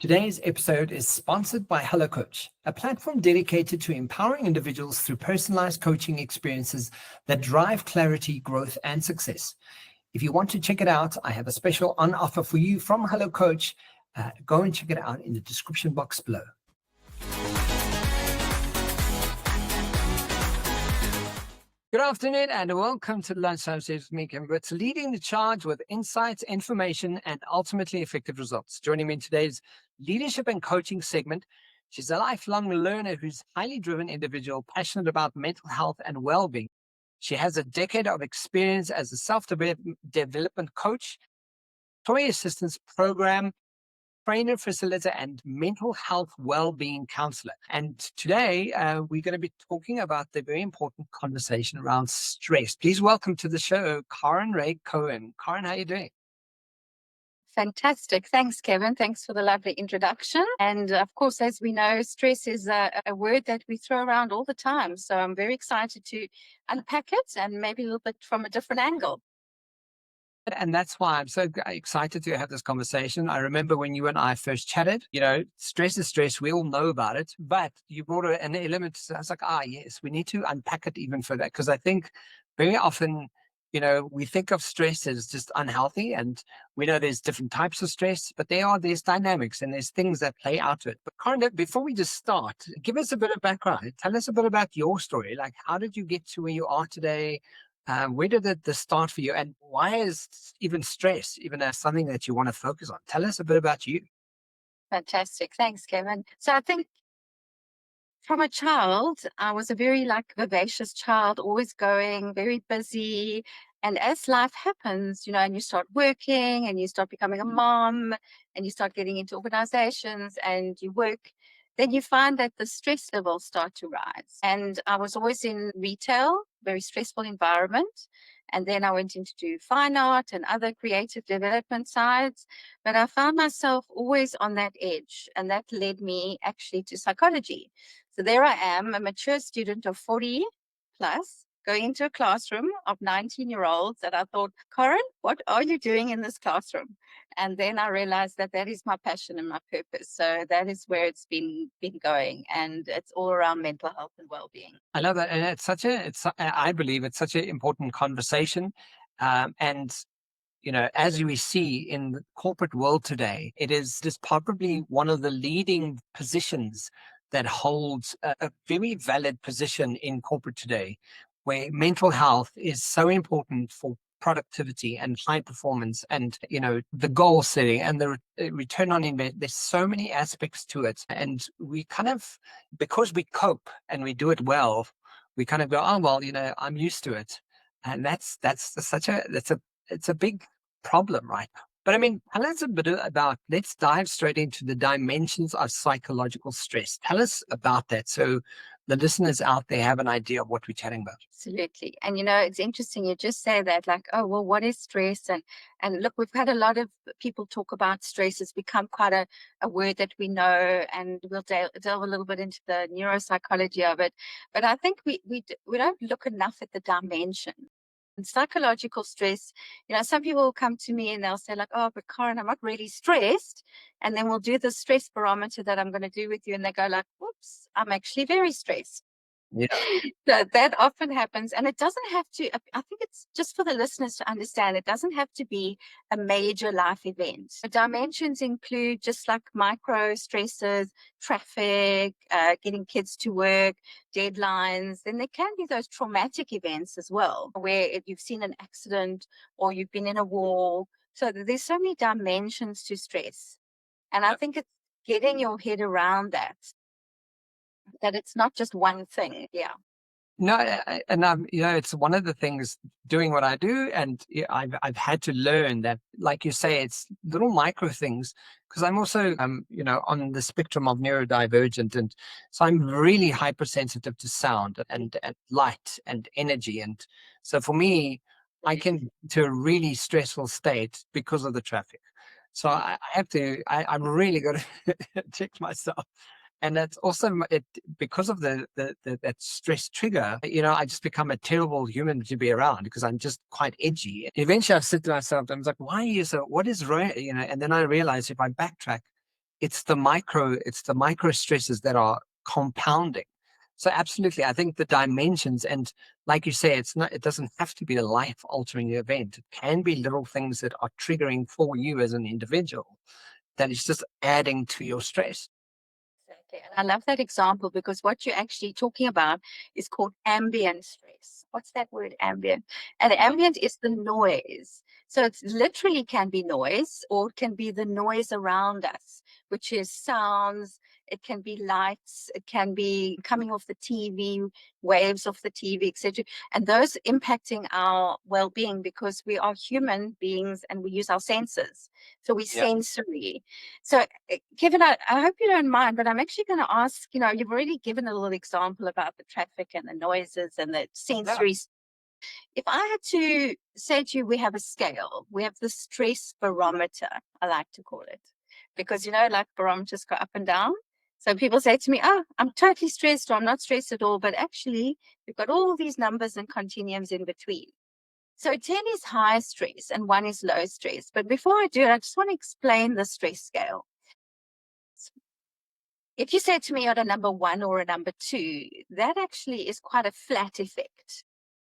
Today's episode is sponsored by HelloCoach, a platform dedicated to empowering individuals through personalized coaching experiences that drive clarity, growth, and success. If you want to check it out, I have a special on offer for you from HelloCoach. Go and check it out in the description box below. Good afternoon and welcome to the Lunchtime Series with me, Kevin Britz, leading the charge with insights, information, and ultimately effective results. Joining me in today's leadership and coaching segment, she's a lifelong learner who's a highly driven individual, passionate about mental health and well-being. She has a decade of experience as a self-development coach, employee assistance program trainer, facilitator, and mental health well-being counselor. And today we're going to be talking about the very important conversation around stress. Please welcome to the show, Karen Cohen. Karen, how are you doing? Fantastic. Thanks, Kevin. Thanks for the lovely introduction. And of course, as we know, stress is a word that we throw around all the time. So I'm very excited to unpack it and maybe a little bit from a different angle. And that's why I'm so excited to have this conversation. I remember when you and I first chatted, stress is stress. We all know about it, but you brought an element. I was like, yes, we need to unpack it even further. Because I think very often, we think of stress as just unhealthy, and we know there's different types of stress, but there's dynamics and there's things that play out to it. But Karen, before we just start, give us a bit of background. Tell us a bit about your story. Like, how did you get to where you are today? Where did this start for you, and why is even stress even something that you want to focus on? Tell us a bit about you. Fantastic. Thanks, Kevin. So I think from a child, I was a very vivacious child, always going, very busy. And as life happens, and you start working and you start becoming a mom and you start getting into organizations and you work, then you find that the stress levels start to rise. And I was always in retail, very stressful environment. And then I went into do fine art and other creative development sides. But I found myself always on that edge. And that led me actually to psychology. So there I am, a mature student of 40 plus, going into a classroom of 19-year-olds. And I thought, Karen, what are you doing in this classroom? And then I realized that is my passion and my purpose. So that is where it's been going. And it's all around mental health and well-being. I love that. And I believe it's such an important conversation. And as we see in the corporate world today, it is just probably one of the leading positions that holds a very valid position in corporate today, where mental health is so important for productivity and high performance and, the goal setting and the return on investment. There's so many aspects to it. And we because we cope and we do it well, we kind of go, oh, well, I'm used to it. And it's a big problem, right? But I mean, tell us a bit about, let's dive straight into the dimensions of psychological stress. Tell us about that so the listeners out there have an idea of what we're chatting about. Absolutely. And, it's interesting. You just say that oh, well, what is stress? And look, we've had a lot of people talk about stress. It's become quite a word that we know, and we'll delve a little bit into the neuropsychology of it. But I think we don't look enough at the dimension. And psychological stress, some people will come to me and they'll say oh, but Karen, I'm not really stressed. And then we'll do the stress barometer that I'm going to do with you. And they go whoops, I'm actually very stressed. Yeah. So that often happens. And it doesn't have to, I think it's just for the listeners to understand, it doesn't have to be a major life event. The dimensions include just micro stresses, traffic, getting kids to work, deadlines. Then there can be those traumatic events as well, where if you've seen an accident or you've been in a war. So there's so many dimensions to stress. And I think it's getting your head around that it's not just one thing. Yeah. No, and it's one of the things doing what I do, and I've had to learn that, like you say, it's little micro things, because I'm also on the spectrum of neurodivergent, and so I'm really hypersensitive to sound and light and energy, and so for me, I can to a really stressful state because of the traffic. So I have to. I'm really got to check myself. And that's also because of that stress trigger, I just become a terrible human to be around because I'm just quite edgy. Eventually I said to myself, I was like, why are you so, what is wrong? And then I realized if I backtrack, it's the micro stresses that are compounding. So absolutely, I think the dimensions, and like you say, it doesn't have to be a life altering event. It can be little things that are triggering for you as an individual that is just adding to your stress. Exactly. And I love that example because what you're actually talking about is called ambient stress. What's that word, ambient? And ambient is the noise. So it literally can be noise, or it can be the noise around us, which is sounds. It can be lights. It can be coming off the TV, waves off the TV, etc. And those impacting our well-being because we are human beings and we use our senses. So we're Yeah. sensory. So, Kevin, I hope you don't mind, but I'm actually going to ask, you've already given a little example about the traffic and the noises and the Yeah. sensory. If I had to say to you, we have a scale, we have the stress barometer, I like to call it, because, like barometers go up and down. So people say to me, oh, I'm totally stressed or I'm not stressed at all. But actually, we've got all these numbers and continuums in between. So 10 is high stress and 1 is low stress. But before I do it, I just want to explain the stress scale. If you say to me, at a number 1 or a number 2, that actually is quite a flat effect.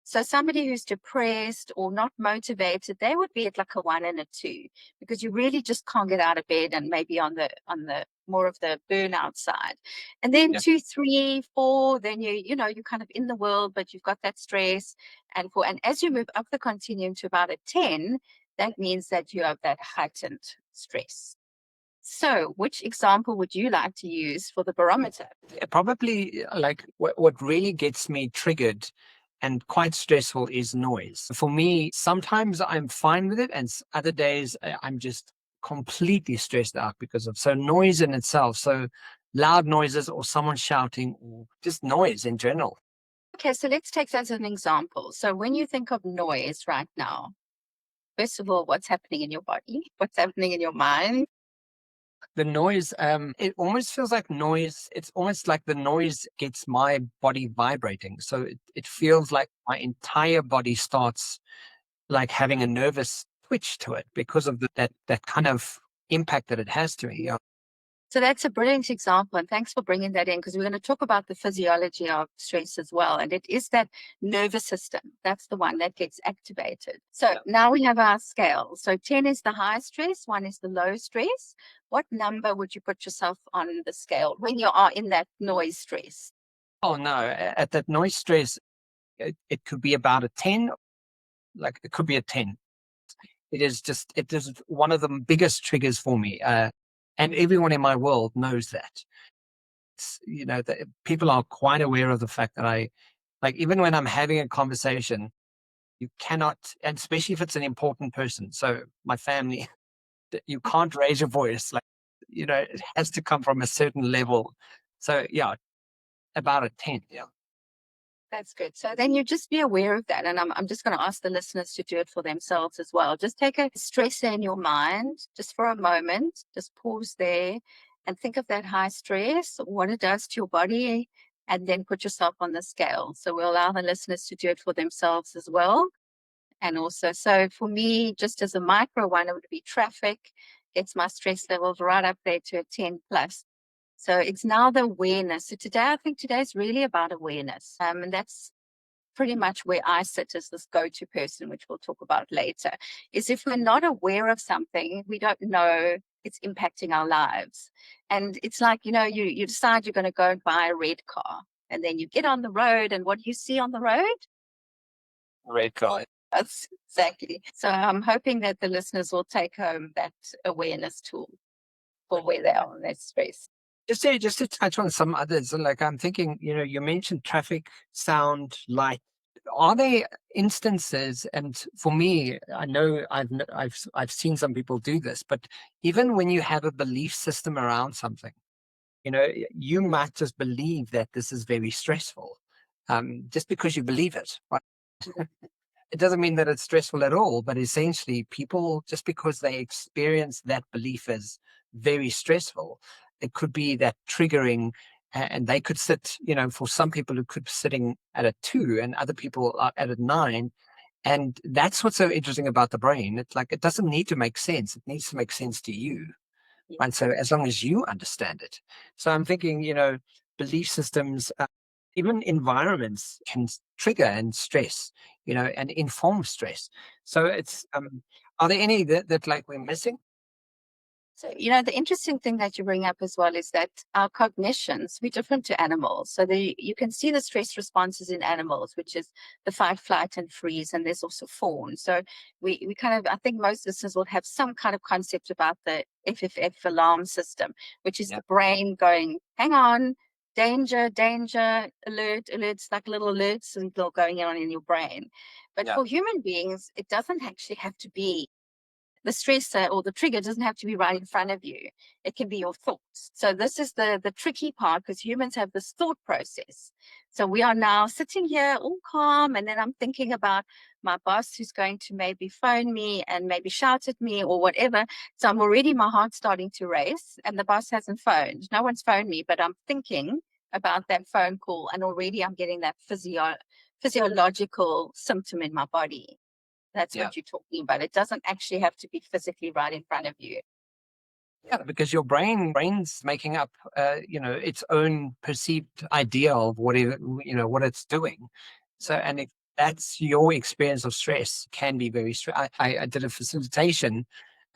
So somebody who's depressed or not motivated, they would be at like a 1 and a 2 because you really just can't get out of bed and maybe on the more of the burnout side. And then Yeah. 2, 3, 4, then you're kind of in the world, but you've got that stress. And as you move up the continuum to about a 10, that means that you have that heightened stress. So, which example would you like to use for the barometer? Probably like what really gets me triggered and quite stressful is noise. For me, sometimes I'm fine with it, and other days I'm just completely stressed out because of so noise in itself. So loud noises or someone shouting or just noise in general. Okay, so let's take that as an example. So, when you think of noise right now, first of all, what's happening in your body? What's happening in your mind? The noise, it almost feels like noise. It's almost like the noise gets my body vibrating. So it feels like my entire body starts like having a nervous twitch to it because of that kind of impact that it has to me. Yeah. So that's a brilliant example. And thanks for bringing that in because we're going to talk about the physiology of stress as well. And it is that nervous system. That's the one that gets activated. So Yeah. now we have our scale. So 10 is the high stress, 1 is the low stress. What number would you put yourself on the scale when you are in that noise stress? Oh no, at that noise stress, it could be about a 10, like it could be a 10. It is one of the biggest triggers for me. And everyone in my world knows that. That people are quite aware of the fact that like, even when I'm having a conversation, you cannot, and especially if it's an important person. So my family, that you can't raise your voice. Like, it has to come from a certain level. So yeah, about a 10. Yeah. That's good. So then you just be aware of that. And I'm just going to ask the listeners to do it for themselves as well. Just take a stressor in your mind just for a moment. Just pause there and think of that high stress, what it does to your body, and then put yourself on the scale. So we'll allow the listeners to do it for themselves as well. And also, so for me, just as a micro one, it would be traffic, gets my stress levels right up there to a 10 plus. So it's now the awareness. So today, I think today is really about awareness. And that's pretty much where I sit as this go-to person, which we'll talk about later, is if we're not aware of something, we don't know it's impacting our lives. And it's like, you decide you're going to go and buy a red car. And then you get on the road, and what do you see on the road? Red card. That's exactly. So I'm hoping that the listeners will take home that awareness tool for where they are in that space. Just to touch on some others, like I'm thinking, you mentioned traffic, sound, light. Are there instances, and for me, I know I've seen some people do this, but even when you have a belief system around something, you might just believe that this is very stressful, just because you believe it. Right? It doesn't mean that it's stressful at all, but essentially, people, just because they experience that belief as very stressful, it could be that triggering, and they could sit, for some people, it could be sitting at a 2, and other people are at a 9. And that's what's so interesting about the brain. It's like it doesn't need to make sense. It needs to make sense to you. right? So as long as you understand it. So I'm thinking, belief systems, even environments can trigger and stress, and inform stress. So are there any that like we're missing? So, the interesting thing that you bring up as well is that our cognitions, we're different to animals. So you can see the stress responses in animals, which is the fight, flight, and freeze, and there's also fawn. So we kind of, I think most listeners will have some kind of concept about the FFF alarm system, which is Yeah, the brain going, hang on, danger, danger, alert, alerts, like little alerts and little going on in your brain. But yeah, for human beings, it doesn't actually have to be the stressor or the trigger doesn't have to be right in front of you. It can be your thoughts. So this is the tricky part because humans have this thought process. So we are now sitting here all calm, and then I'm thinking about my boss who's going to maybe phone me and maybe shout at me or whatever. So I'm already, my heart's starting to race, and the boss hasn't phoned. No one's phoned me, but I'm thinking about that phone call, and already I'm getting that physiological symptom in my body. That's yeah. what you're talking about. It doesn't actually have to be physically right in front of you. Yeah, because your brain's making up, its own perceived idea of what it's doing. So, and if that's your experience of stress, can be very stress. I did a facilitation,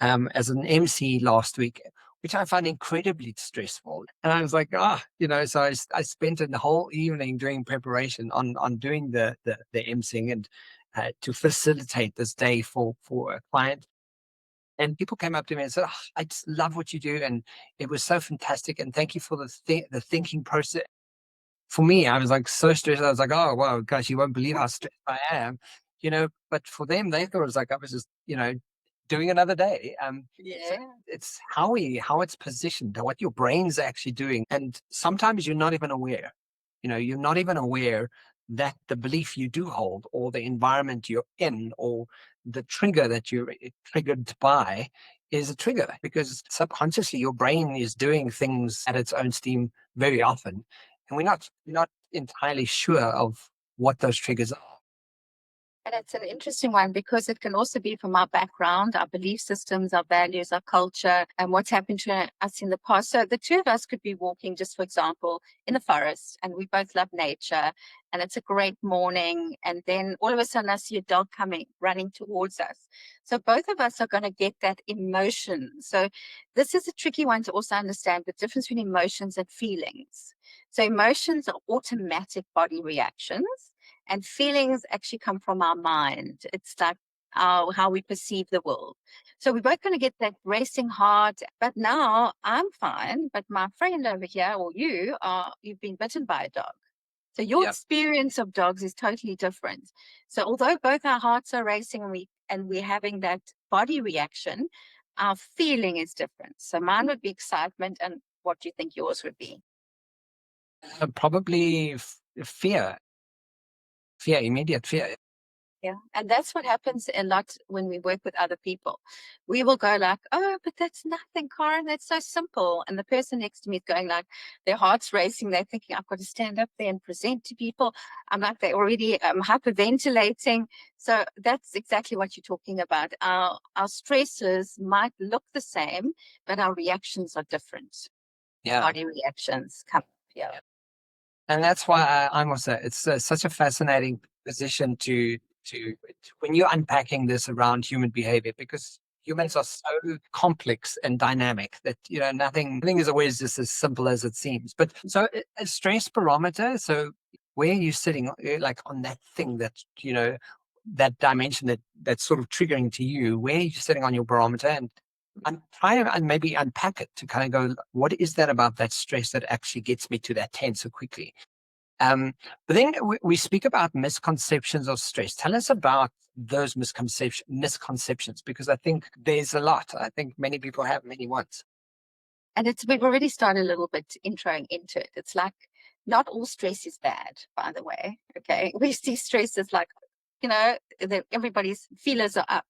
as an MC last week, which I found incredibly stressful. And I was like, so I spent the whole evening doing preparation on doing the MCing and to facilitate this day for a client. And people came up to me and said, "Oh, I just love what you do, and it was so fantastic, and thank you for the thinking process." For me, I was like so stressed. I was like, "Oh, wow, gosh, you won't believe how stressed I am," But for them, they thought it was like I was just, doing another day. So Yeah. it's how it's positioned, what your brain's actually doing, and sometimes you're not even aware. You're not even aware that the belief you do hold, or the environment you're in, or the trigger that you're triggered by, is a trigger because subconsciously your brain is doing things at its own steam very often, and we're not entirely sure of what those triggers are. And it's an interesting one because it can also be from our background, our belief systems, our values, our culture, and what's happened to us in the past. So the two of us could be walking, just for example, in the forest, and we both love nature, and it's a great morning. And then all of a sudden, I see a dog coming, running towards us. So both of us are going to get that emotion. So this is a tricky one to also understand the difference between emotions and feelings. So emotions are automatic body reactions and feelings actually come from our mind. It's like how we perceive the world. So we're both going to get that racing heart. But now I'm fine. But my friend over here, or you've been bitten by a dog. So your Yeah. experience of dogs is totally different. So although both our hearts are racing and we're having that body reaction, our feeling is different. So mine would be excitement, and what do you think yours would be? Probably fear, immediate fear. Yeah. And that's what happens a lot when we work with other people. We will go like, oh, but that's nothing, Karen. That's so simple. And the person next to me is going like, their heart's racing. They're thinking, I've got to stand up there and present to people. I'm like, they're already hyperventilating. So that's exactly what you're talking about. Our stresses might look the same, but our reactions are different. Yeah. Body reactions come. Yeah. And that's why I'm also, it's such a fascinating position to when you're unpacking this around human behavior, because humans are so complex and dynamic that nothing is always just as simple as it seems. But so a stress barometer. So where are you sitting, like on that thing that that dimension that's sort of triggering to you? Where are you sitting on your barometer? And I'm trying to maybe unpack it to kind of go, what is that about that stress that actually gets me to that 10 so quickly? But then we speak about misconceptions of stress. Tell us about those misconceptions, because I think there's a lot. I think many people have many ones. And we've already started a little bit introing into it. It's like not all stress is bad, by the way. Okay. We see stress as like, everybody's feelers are up.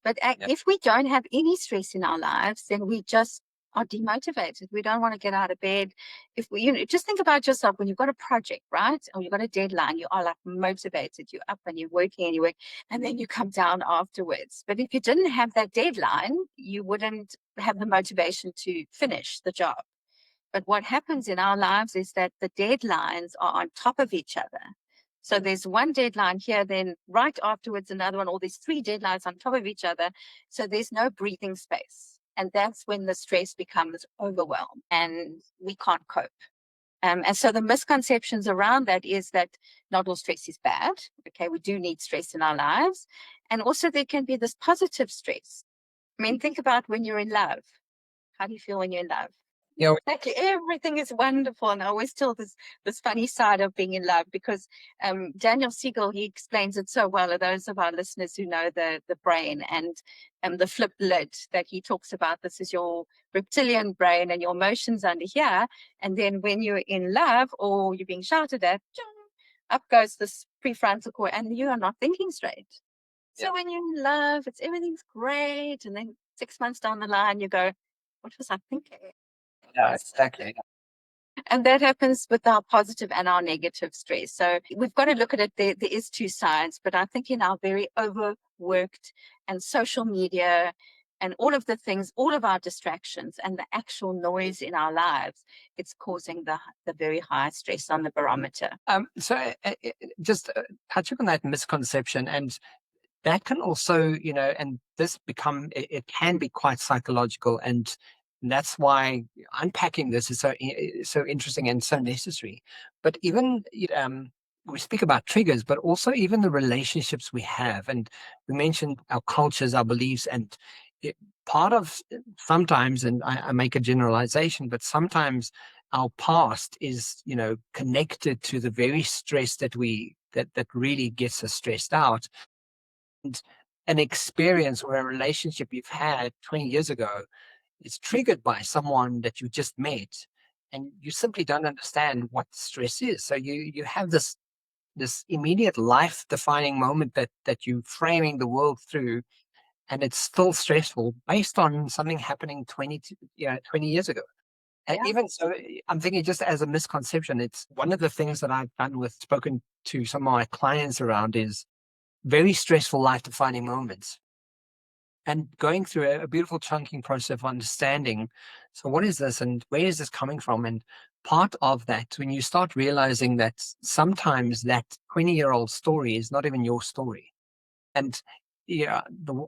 But Yeah, if we don't have any stress in our lives, then we just are demotivated. We don't want to get out of bed. If we, just think about yourself when you've got a project, right? Or you've got a deadline, you are like motivated, you're up and you're working and you work, and then you come down afterwards. But if you didn't have that deadline, you wouldn't have the motivation to finish the job. But what happens in our lives is that the deadlines are on top of each other. So there's one deadline here, then right afterwards, another one, or there's three deadlines on top of each other. So there's no breathing space. And that's when the stress becomes overwhelmed and we can't cope. And so the misconceptions around that is that not all stress is bad. Okay, we do need stress in our lives. And also there can be this positive stress. I mean, think about when you're in love. How do you feel when you're in love? You know, Exactly. Everything is wonderful. And I always tell this funny side of being in love because Daniel Siegel, he explains it so well. Those of our listeners who know the brain and the flip lid that he talks about, this is your reptilian brain and your emotions under here. And then when you're in love or you're being shouted at, up goes this prefrontal cortex and you are not thinking straight. So when you're in love, everything's great. And then 6 months down the line, you go, what was I thinking? yeah, exactly. And that happens with our positive and our negative stress. So we've got to look at it. There is two sides, but I think in our very overworked and social media and all of the things, all of our distractions and the actual noise in our lives, it's causing the very high stress on the barometer. Just touching on that misconception, and that can also, and it can be quite psychological, and that's why unpacking this is so interesting and so necessary. But even we speak about triggers, but also even the relationships we have, and we mentioned our cultures, our beliefs, and it, part of sometimes, and I make a generalization, but sometimes our past is connected to the very stress that really gets us stressed out. And an experience or a relationship you've had 20 years ago is triggered by someone that you just met, and you simply don't understand what stress is. So you have this immediate life defining moment that you're framing the world through, and it's still stressful based on something happening 20 years ago. And Yeah. even so, I'm thinking, just as a misconception, it's one of the things that I've spoken to some of my clients around is very stressful life defining moments, and going through a beautiful chunking process of understanding, so what is this and where is this coming from? And part of that, when you start realizing that sometimes that 20-year-old story is not even your story. And yeah,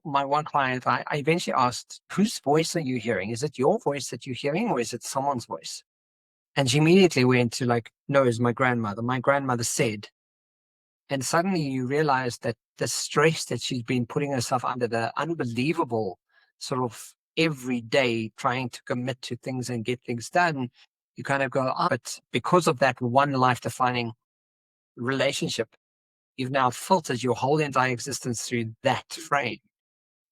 my one client, I eventually asked, whose voice are you hearing? Is it your voice that you're hearing, or is it someone's voice? And she immediately went to like, no, it's my grandmother. My grandmother said. And suddenly you realize that the stress that she's been putting herself under, the unbelievable sort of every day trying to commit to things and get things done, you kind of go, oh, but because of that one life defining relationship, you've now filtered your whole entire existence through that frame,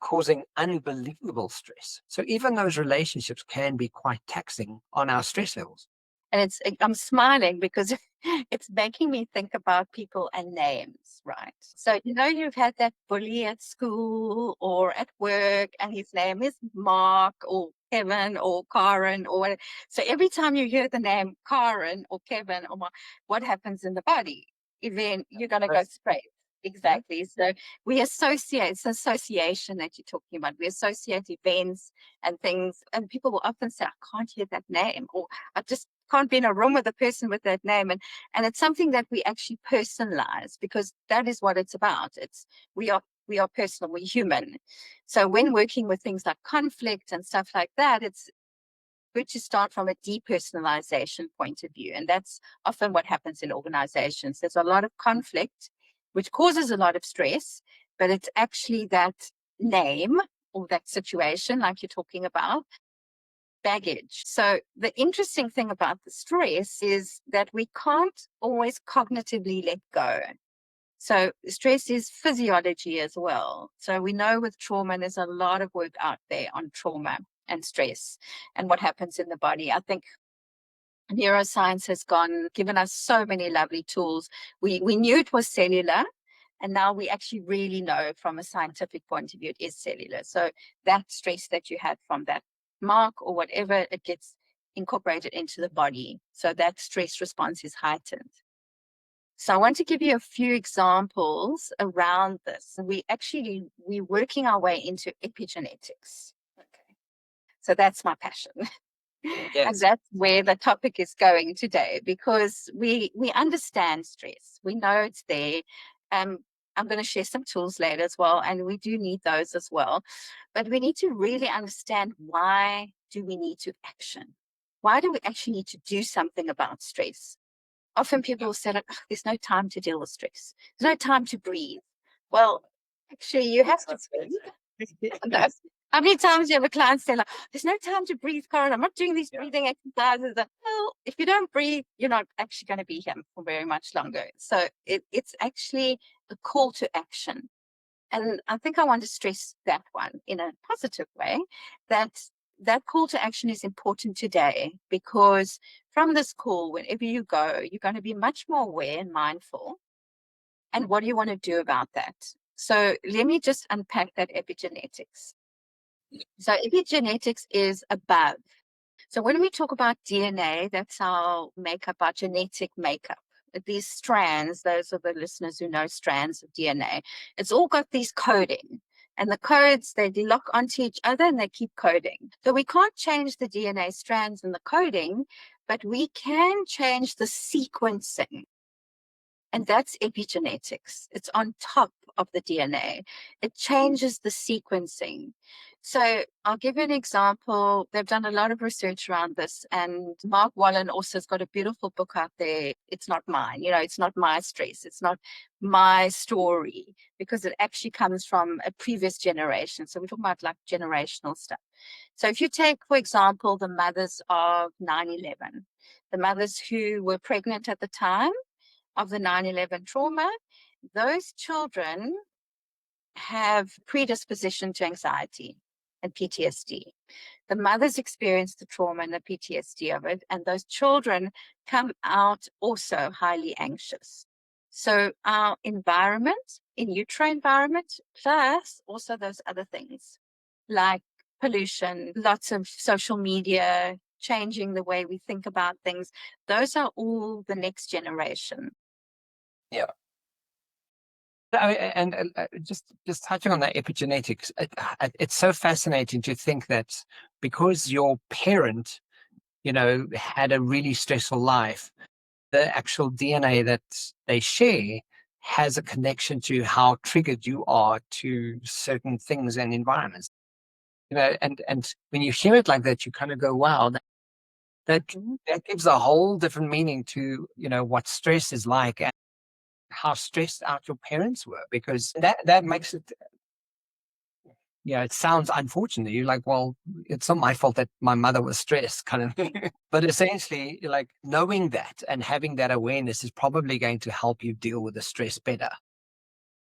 causing unbelievable stress. So even those relationships can be quite taxing on our stress levels. And I'm smiling because it's making me think about people and names, right? So, you've had that bully at school or at work, and his name is Mark or Kevin or Karen or whatever. So every time you hear the name Karen or Kevin or Mark, what happens in the body? Then you're going to go straight. Exactly. So we associate, it's association that you're talking about. We associate events and things, and people will often say, I can't hear that name, or I just can't be in a room with a person with that name. And it's something that we actually personalize, because that is what it's about. We are personal, we're human. So when working with things like conflict and stuff like that, it's good to start from a depersonalization point of view. And that's often what happens in organizations. There's a lot of conflict, which causes a lot of stress, but it's actually that name or that situation, like you're talking about, baggage. So the interesting thing about the stress is that we can't always cognitively let go. So stress is physiology as well. So we know with trauma, and there's a lot of work out there on trauma and stress and what happens in the body. I think neuroscience has given us so many lovely tools. We knew it was cellular, and now we actually really know from a scientific point of view it is cellular. So that stress that you had from that mark or whatever, it gets incorporated into the body. So that stress response is heightened. So I want to give you a few examples around this. We're working our way into epigenetics. Okay. So that's my passion. And Yes. that's where the topic is going today, because we understand stress. We know it's there. Um, I'm going to share some tools later as well, and we do need those as well. But we need to really understand, why do we need to action? Why do we actually need to do something about stress? Often people will say, like, "Ugh, there's no time to deal with stress. There's no time to breathe." Well, actually, you have to breathe. No. How many times do you have a client say, like, "There's no time to breathe, Karen. I'm not doing these breathing exercises." Well, if you don't breathe, you're not actually going to be here for very much longer. So it's actually a call to action. And I think I want to stress that one in a positive way, that that call to action is important today, because from this call, whenever you go, you're going to be much more aware and mindful. And what do you want to do about that? So let me just unpack that epigenetics. So epigenetics is above. So when we talk about DNA, that's our makeup, our genetic makeup. These strands, those are the listeners who know strands of DNA. It's all got these coding. And the codes, they lock onto each other and they keep coding. So we can't change the DNA strands and the coding, but we can change the sequencing. And that's epigenetics. It's on top of the DNA. It changes the sequencing. So I'll give you an example. They've done a lot of research around this, and Mark Wallen also has got a beautiful book out there. It's not mine, it's not my stress. It's not my story, because it actually comes from a previous generation. So we're talking about like generational stuff. So if you take, for example, the mothers of 9/11, the mothers who were pregnant at the time of the 9/11 trauma, those children have predisposition to anxiety and PTSD. The mothers experience the trauma and the PTSD of it, and those children come out also highly anxious. So our environment, in utero environment, plus also those other things like pollution, lots of social media, changing the way we think about things, those are all the next generation. Yeah. And just touching on that epigenetics, it's so fascinating to think that because your parent, had a really stressful life, the actual DNA that they share has a connection to how triggered you are to certain things and environments. And when you hear it like that, you kind of go, "Wow, that Mhm. that gives a whole different meaning to what stress is like." How stressed out your parents were, because that makes it, it sounds unfortunate. You're like, well, it's not my fault that my mother was stressed, kind of thing. But essentially, like, knowing that and having that awareness is probably going to help you deal with the stress better.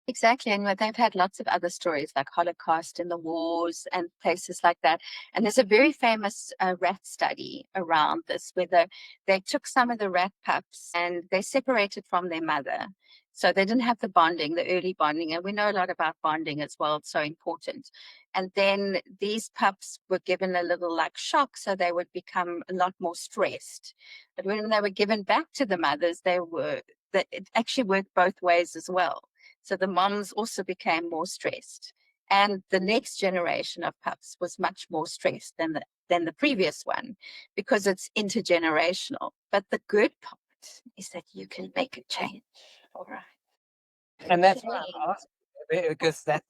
Exactly. And they've had lots of other stories like Holocaust and the wars and places like that. And there's a very famous rat study around this, where they took some of the rat pups and they separated from their mother. So they didn't have the bonding, the early bonding. And we know a lot about bonding as well. It's so important. And then these pups were given a little like shock, so they would become a lot more stressed. But when they were given back to the mothers, it actually worked both ways as well. So the moms also became more stressed. And the next generation of pups was much more stressed than the previous one, because it's intergenerational. But the good part is that you can make a change. All right. And that's why I'm Change. asking, because that's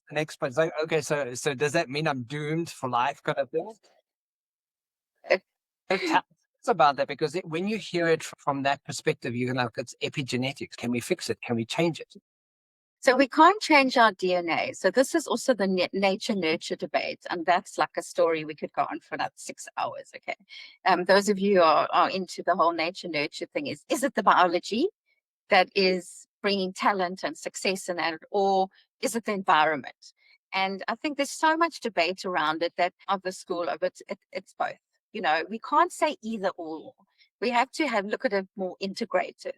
the next point. It's like, okay, so does that mean I'm doomed for life, kind of thing? So tell us about that, because when you hear it from that perspective, you're like, it's epigenetics. Can we fix it? Can we change it? So we can't change our DNA. So this is also the nature nurture debate, and that's like a story we could go on for another 6 hours. Okay, those of you who are into the whole nature nurture thing, is it the biology that is bringing talent and success in that, or is it the environment? And I think there's so much debate around it, that of the school of it's both. We can't say either or. We have to look at it more integrated.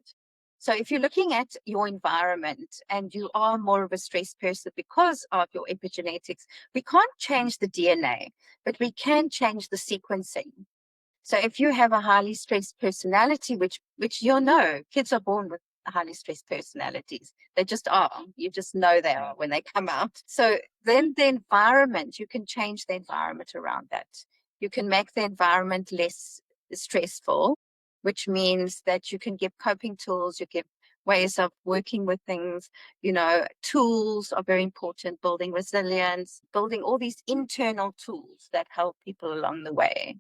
So if you're looking at your environment and you are more of a stressed person because of your epigenetics, we can't change the DNA, but we can change the sequencing. So if you have a highly stressed personality, which you'll know, kids are born with highly stressed personalities. They just are. You just know they are when they come out. So then the environment, you can change the environment around that. You can make the environment less stressful, which means that you can give coping tools, you give ways of working with things. Tools are very important, building resilience, building all these internal tools that help people along the way.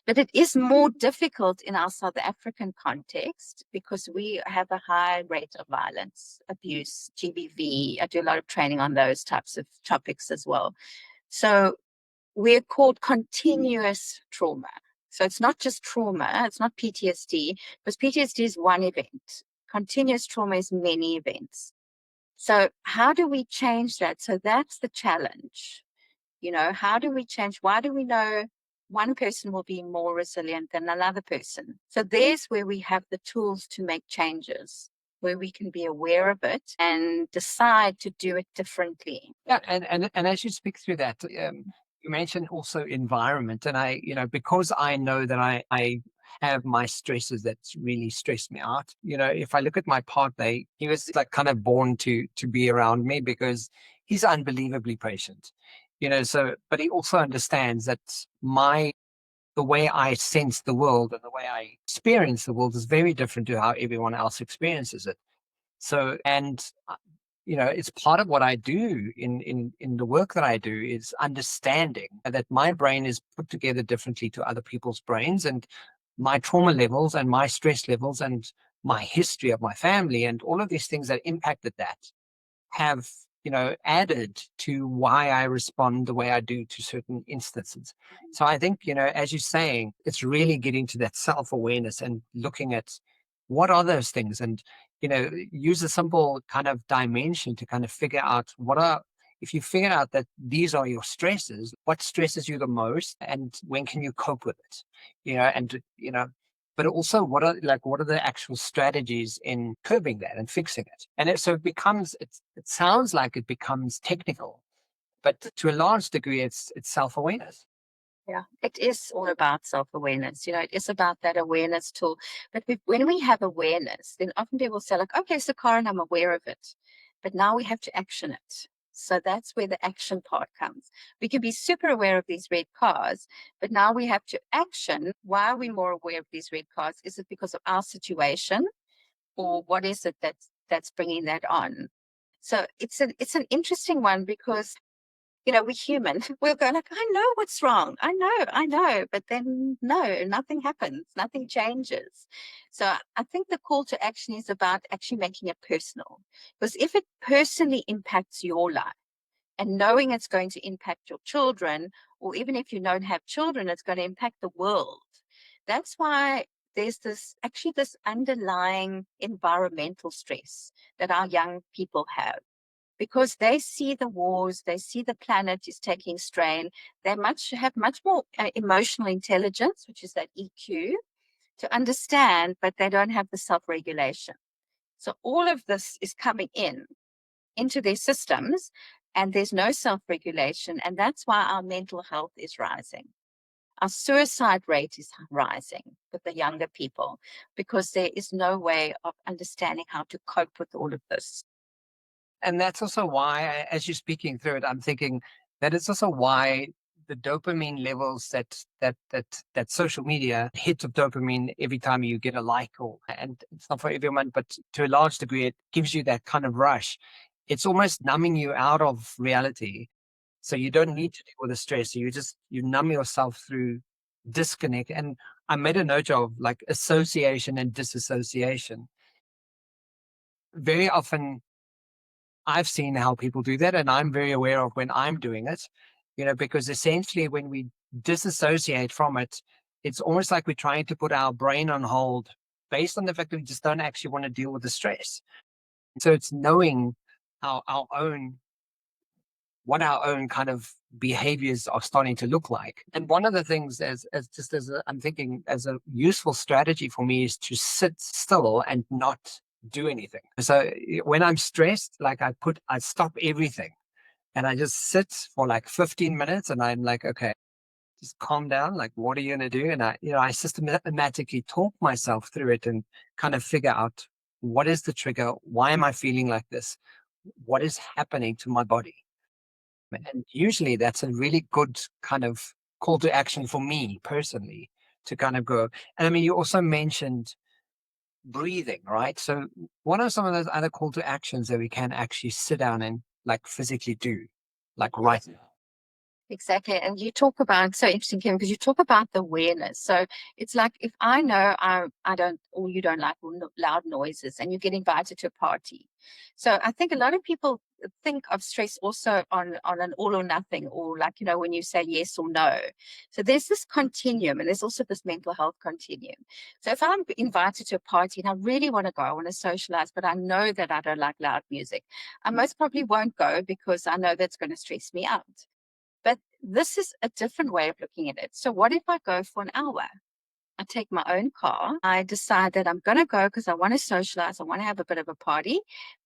But it is more difficult in our South African context because we have a high rate of violence, abuse, GBV. I do a lot of training on those types of topics as well. So we're called continuous trauma. So it's not just trauma, it's not PTSD, because PTSD is one event. Continuous trauma is many events. So how do we change that? So that's the challenge. How do we change? Why do we know one person will be more resilient than another person? So there's where we have the tools to make changes, where we can be aware of it and decide to do it differently. Yeah, and as you speak through that, you mentioned also environment, and because I know that I have my stresses that really stress me out. If I look at my partner, he was like kind of born to be around me because he's unbelievably patient. So but he also understands that the way I sense the world and the way I experience the world is very different to how everyone else experiences it. So, and it's part of what I do in the work that I do is understanding that my brain is put together differently to other people's brains, and my trauma levels and my stress levels and my history of my family and all of these things that impacted that have added to why I respond the way I do to certain instances. So I think, as you're saying, it's really getting to that self-awareness and looking at what are those things, and use a simple kind of dimension to kind of figure out if you figure out that these are your stresses, what stresses you the most and when can you cope with it? And but also what are the actual strategies in curbing that and fixing it? And so it sounds like it becomes technical, but to a large degree it's self-awareness. Yeah, it is all about self-awareness. It is about that awareness tool. But when we have awareness, then often people say, like, okay, so Karen, I'm aware of it. But now we have to action it. So that's where the action part comes. We can be super aware of these red cars, but now we have to action. Why are we more aware of these red cars? Is it because of our situation? Or what is it that's bringing that on? So it's an interesting one because we're human. We'll go like, I know what's wrong. I know. But then no, nothing happens. Nothing changes. So I think the call to action is about actually making it personal. Because if it personally impacts your life and knowing it's going to impact your children, or even if you don't have children, it's going to impact the world. That's why there's this underlying environmental stress that our young people have because they see the wars, they see the planet is taking strain. They have much more emotional intelligence, which is that EQ, to understand, but they don't have the self-regulation. So all of this is coming into their systems, and there's no self-regulation, and that's why our mental health is rising. Our suicide rate is rising with the younger people because there is no way of understanding how to cope with all of this. And that's also why, as you're speaking through it, I'm thinking that it's also why the dopamine levels that social media hits of dopamine every time you get a like, and it's not for everyone, but to a large degree, it gives you that kind of rush. It's almost numbing you out of reality. So you don't need to deal with the stress. You numb yourself through disconnect. And I made a note of like association and disassociation. Very often I've seen how people do that, and I'm very aware of when I'm doing it, because essentially when we disassociate from it, it's almost like we're trying to put our brain on hold based on the fact that we just don't actually want to deal with the stress. So it's knowing our own what our own kind of behaviors are starting to look like. And one of the things I'm thinking as a useful strategy for me is to sit still and not do anything. So when I'm stressed, like I stop everything and I just sit for like 15 minutes and I'm like, okay, just calm down. Like, what are you going to do? And I systematically talk myself through it and kind of figure out what is the trigger? Why am I feeling like this? What is happening to my body? And usually that's a really good kind of call to action for me personally to kind of go. And I mean, you also mentioned breathing, right? So what are some of those other call to actions that we can actually sit down and like physically do, like right now? Exactly. And you talk about, so interesting, Kim, because you talk about the awareness. So it's like if I know I don't, or you don't like loud noises and you get invited to a party. So I think a lot of people think of stress also on an all or nothing, or like, when you say yes or no. So there's this continuum, and there's also this mental health continuum. So if I'm invited to a party and I really want to go, I want to socialize, but I know that I don't like loud music, I most probably won't go because I know that's going to stress me out. But this is a different way of looking at it. So what if I go for an hour? I take my own car. I decide that I'm going to go because I want to socialize. I want to have a bit of a party,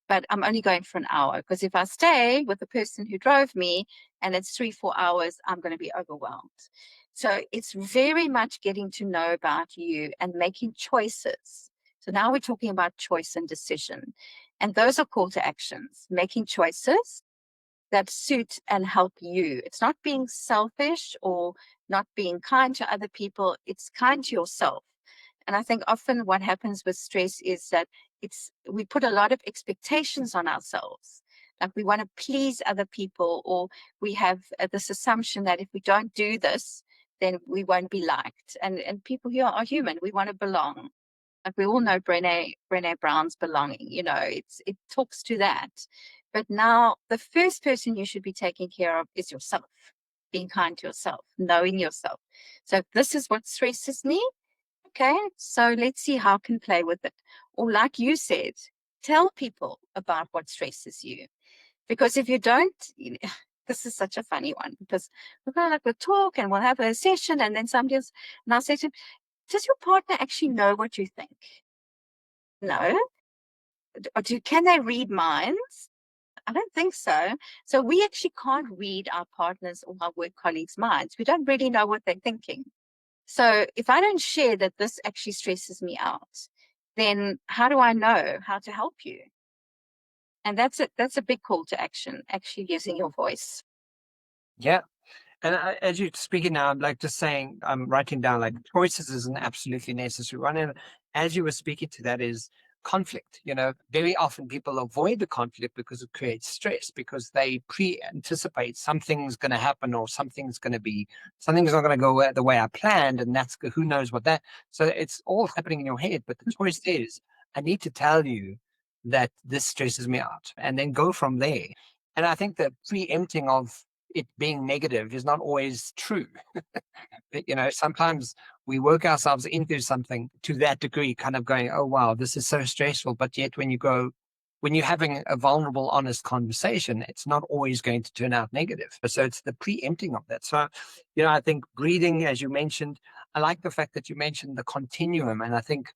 but I'm only going for an hour because if I stay with the person who drove me and it's 3, 4 hours, I'm going to be overwhelmed. So it's very much getting to know about you and making choices. So now we're talking about choice and decision. And those are call to actions, making choices that suit and help you. It's not being selfish or not being kind to other people. It's kind to yourself. And I think often what happens with stress is that we put a lot of expectations on ourselves. Like we want to please other people, or we have this assumption that if we don't do this, then we won't be liked. And people here are human. We want to belong. Like we all know Brené Brown's belonging, it talks to that. But now the first person you should be taking care of is yourself, being kind to yourself, knowing yourself. So this is what stresses me. Okay, so let's see how I can play with it. Or like you said, tell people about what stresses you. Because if you don't, this is such a funny one because we'll talk and we'll have a session and then somebody else, and I'll say to him, does your partner actually know what you think? No. Can they read minds? I don't think so. So we actually can't read our partners or our work colleagues' minds. We don't really know what they're thinking. So if I don't share that this actually stresses me out, then how do I know how to help you? And that's it. That's a big call to action, actually using your voice. Yeah. And as you're speaking now, I'm like just saying, I'm writing down like choices is an absolutely necessary one. And as you were speaking to that is conflict. Very often people avoid the conflict because it creates stress because they pre-anticipate something's going to happen or something's not going to go the way I planned. And who knows what that. So it's all happening in your head. But the choice is, I need to tell you that this stresses me out and then go from there. And I think the preempting of it being negative is not always true. Sometimes we work ourselves into something to that degree, kind of going, oh, wow, this is so stressful. But yet when you're having a vulnerable, honest conversation, it's not always going to turn out negative. So it's the preempting of that. So, I think breathing, as you mentioned, I like the fact that you mentioned the continuum. And I think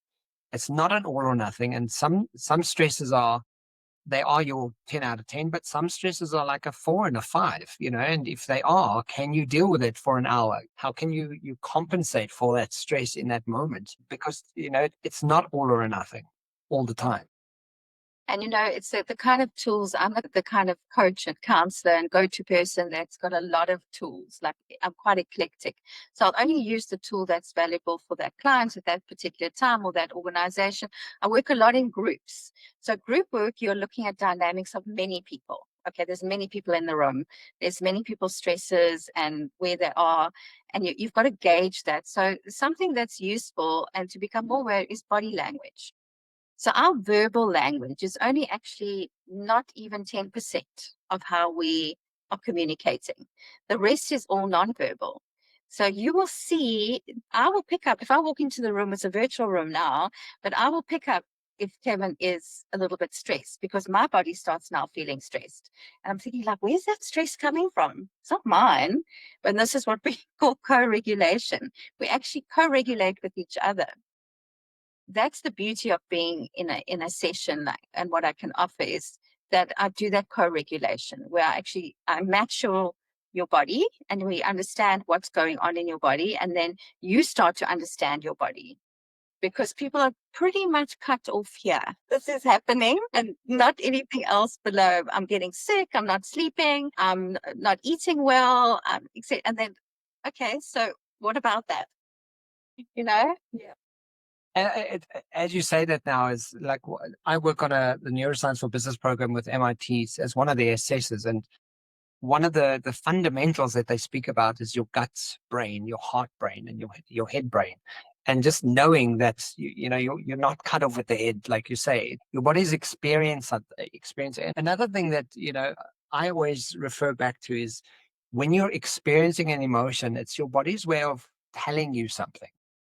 it's not an all or nothing. And some stresses they are your 10 out of 10, but some stresses are like a 4 and a 5, and if they are, can you deal with it for an hour? How can you compensate for that stress in that moment? Because, it's not all or nothing all the time. And it's the kind of tools. I'm the kind of coach and counselor and go-to person that's got a lot of tools. Like I'm quite eclectic. So I'll only use the tool that's valuable for that client at that particular time or that organization. I work a lot in groups. So group work, you're looking at dynamics of many people. Okay, there's many people in the room. There's many people's stresses and where they are. And you've got to gauge that. So something that's useful and to become more aware is body language. So our verbal language is only actually not even 10% of how we are communicating. The rest is all nonverbal. So you will see, I will pick up, if I walk into the room, it's a virtual room now, but I will pick up if Kevin is a little bit stressed because my body starts now feeling stressed. And I'm thinking, like, where's that stress coming from? It's not mine. But this is what we call co regulation. We actually co regulate with each other. that's the beauty of being in a session, and what I can offer is that I do that co-regulation where I match your body, and we understand what's going on in your body, and then you start to understand your body, because people are pretty much cut off here. This is happening and not anything else below. I'm getting sick, I'm not sleeping, I'm not eating well, and then, okay, so what about that? Yeah. As you say that now, is like I work on the neuroscience for business program with MIT as one of the assessors, and one of the fundamentals that they speak about is your gut brain, your heart brain, and your head brain. And just knowing that you're not cut off with the head, like you say, your body's experiencing. Another thing that I always refer back to is when you're experiencing an emotion, it's your body's way of telling you something.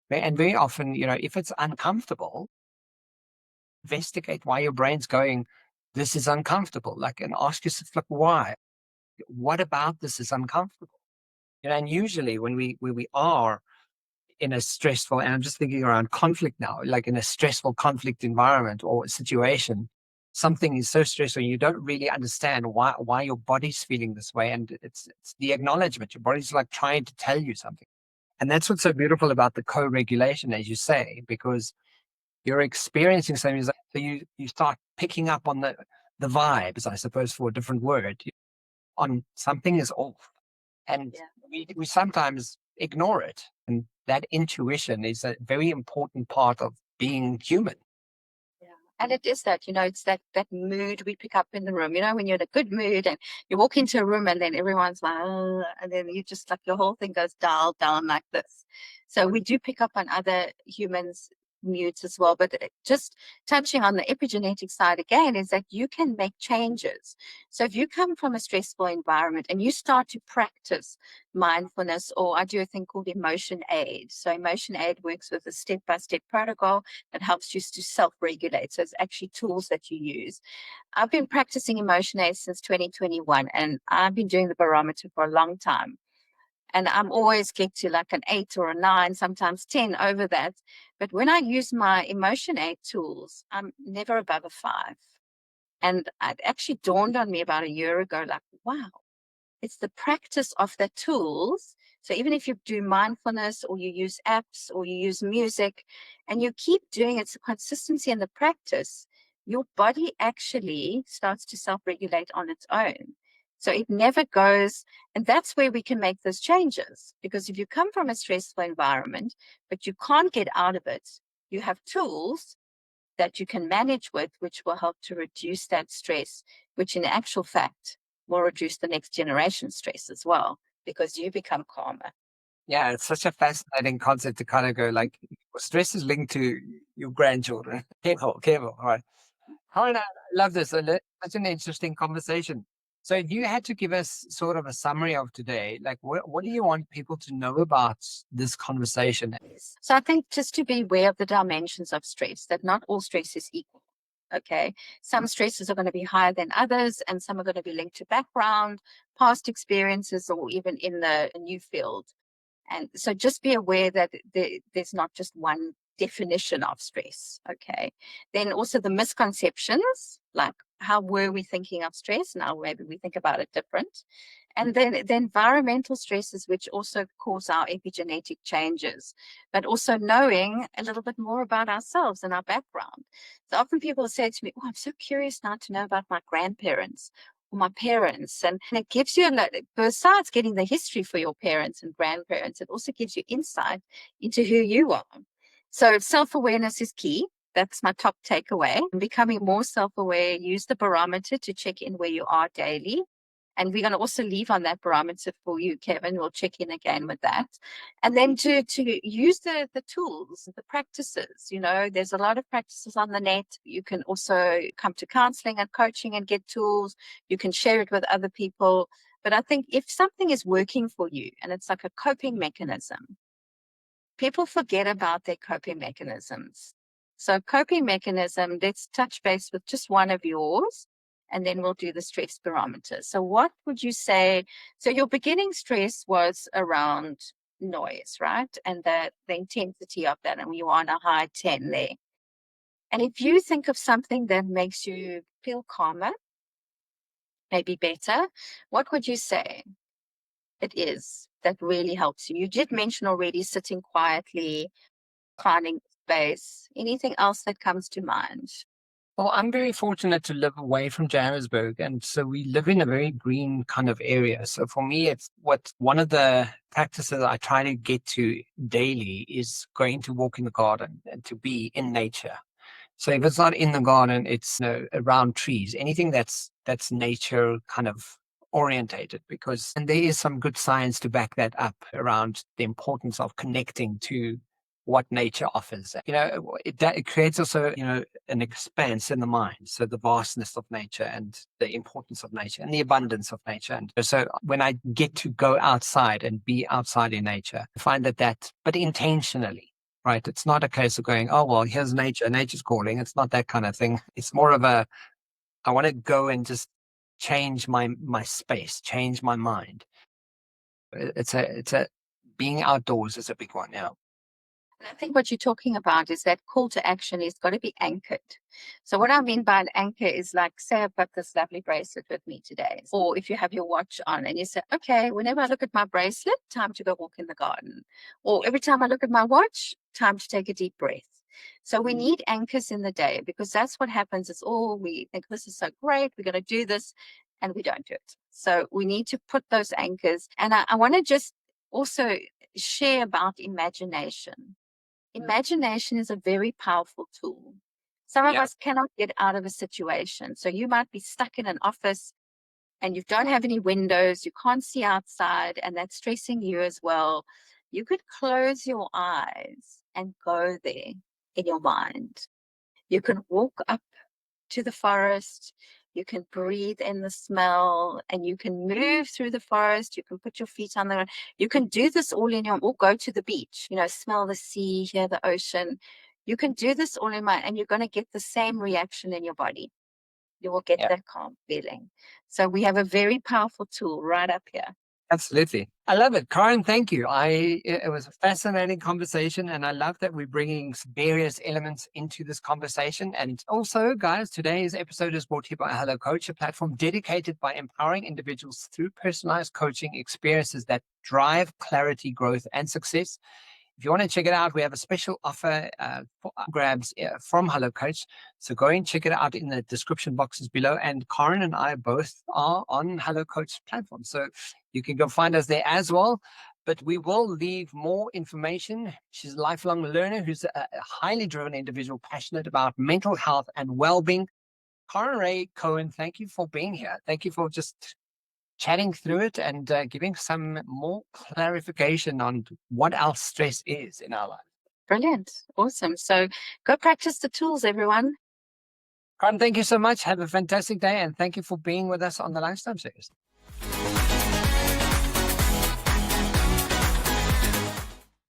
And very often, if it's uncomfortable, investigate why your brain's going, this is uncomfortable. Like, and ask yourself, like, why? What about this is uncomfortable? And usually when we are in a stressful, and I'm just thinking around conflict now, like in a stressful conflict environment or situation, something is so stressful, you don't really understand why your body's feeling this way. And it's the acknowledgement. Your body's like trying to tell you something. And that's what's so beautiful about the co-regulation, as you say, because you're experiencing something. So you start picking up on the vibes, I suppose, for a different word, on something is off. And we sometimes ignore it. And that intuition is a very important part of being human. Yeah. And it is that, it's that mood we pick up in the room, when you're in a good mood and you walk into a room and then everyone's like, oh, and then you just like your whole thing goes dialed down like this. So we do pick up on other humans' moods as well. But just touching on the epigenetic side again is that you can make changes. So if you come from a stressful environment and you start to practice mindfulness, or I do a thing called emotion aid. So emotion aid works with a step-by-step protocol that helps you to self-regulate. So it's actually tools that you use. I've been practicing emotion aid since 2021, and I've been doing the barometer for a long time. And I'm always get to like an 8 or a 9, sometimes 10 over that. But when I use my emotion aid tools, I'm never above a 5. And it actually dawned on me about a year ago, like, wow, it's the practice of the tools. So even if you do mindfulness or you use apps or you use music and you keep doing it, it's the consistency and the practice, your body actually starts to self-regulate on its own. So it never goes, and that's where we can make those changes. Because if you come from a stressful environment, but you can't get out of it, you have tools that you can manage with, which will help to reduce that stress, which in actual fact will reduce the next generation stress as well, because you become calmer. Yeah, it's such a fascinating concept to kind of go like, stress is linked to your grandchildren. Careful. All right. Karen, I love this. Such an interesting conversation. So if you had to give us sort of a summary of today, like what do you want people to know about this conversation? So I think just to be aware of the dimensions of stress, that not all stress is equal. Okay. Some stresses are going to be higher than others, and some are going to be linked to background, past experiences, or even in a new field. And so just be aware that there's not just one definition of stress. Okay. Then also the misconceptions, like how were we thinking of stress? Now maybe we think about it different. And then the environmental stresses, which also cause our epigenetic changes, but also knowing a little bit more about ourselves and our background. So often people say to me, oh, I'm so curious now to know about my grandparents or my parents. And it gives you, besides getting the history for your parents and grandparents, it also gives you insight into who you are. So self-awareness is key. That's my top takeaway. Becoming more self-aware, use the barometer to check in where you are daily. And we're going to also leave on that barometer for you, Kevin. We'll check in again with that. And then to use the tools, the practices. There's a lot of practices on the net. You can also come to counseling and coaching and get tools. You can share it with other people. But I think if something is working for you and it's like a coping mechanism, people forget about their coping mechanisms. So coping mechanism, let's touch base with just one of yours, and then we'll do the stress barometer. So what would you say? So your beginning stress was around noise, right? And the intensity of that, and you were on a high 10 there. And if you think of something that makes you feel calmer, maybe better, what would you say it is that really helps you? You did mention already sitting quietly, finding space. Anything else that comes to mind? Well, I'm very fortunate to live away from Johannesburg, and so we live in a very green kind of area. So for me, it's what one of the practices I try to get to daily is going to walk in the garden and to be in nature. So if it's not in the garden, it's around trees, anything that's nature kind of orientated, because and there is some good science to back that up around the importance of connecting to what nature offers. It creates also, an expanse in the mind. So the vastness of nature and the importance of nature and the abundance of nature. And so when I get to go outside and be outside in nature, I find but intentionally. Right. It's not a case of going, oh, well, here's nature, nature's calling. It's not that kind of thing. It's more of I want to go and just change my space, change my mind. It's a being outdoors is a big one. Yeah. And I think what you're talking about is that call to action is got to be anchored. So what I mean by an anchor is like, say I've got this lovely bracelet with me today. Or if you have your watch on and you say, okay, whenever I look at my bracelet, time to go walk in the garden. Or every time I look at my watch, time to take a deep breath. So we need anchors in the day, because that's what happens. It's all we think, this is so great, we're going to do this, and we don't do it. So we need to put those anchors. And I want to just also share about imagination. Imagination is a very powerful tool. Some of Yeah. us cannot get out of a situation. So you might be stuck in an office and you don't have any windows, you can't see outside, and that's stressing you as well. You could close your eyes and go there in your mind. You can walk up to the forest. You can breathe in the smell, and you can move through the forest. You can put your feet on the ground. You can do this all in your, or go to the beach, smell the sea, hear the ocean. You can do this all in mind, and you're going to get the same reaction in your body. You will get Yeah. that calm feeling. So we have a very powerful tool right up here. Absolutely. I love it. Karen, thank you. It was a fascinating conversation, and I love that we're bringing various elements into this conversation. And also, guys, today's episode is brought to you by HelloCoach, a platform dedicated by empowering individuals through personalized coaching experiences that drive clarity, growth, and success. If you want to check it out, we have a special offer for grabs from HelloCoach. So go and check it out in the description boxes below. And Karen and I both are on HelloCoach platform. So you can go find us there as well. But we will leave more information. She's a lifelong learner who's a highly driven individual, passionate about mental health and well-being. Karen Cohen, thank you for being here. Thank you for just chatting through it and giving some more clarification on what else stress is in our life. Brilliant. Awesome. So go practice the tools, everyone. Karen, thank you so much. Have a fantastic day, and thank you for being with us on the Lunchtime Series.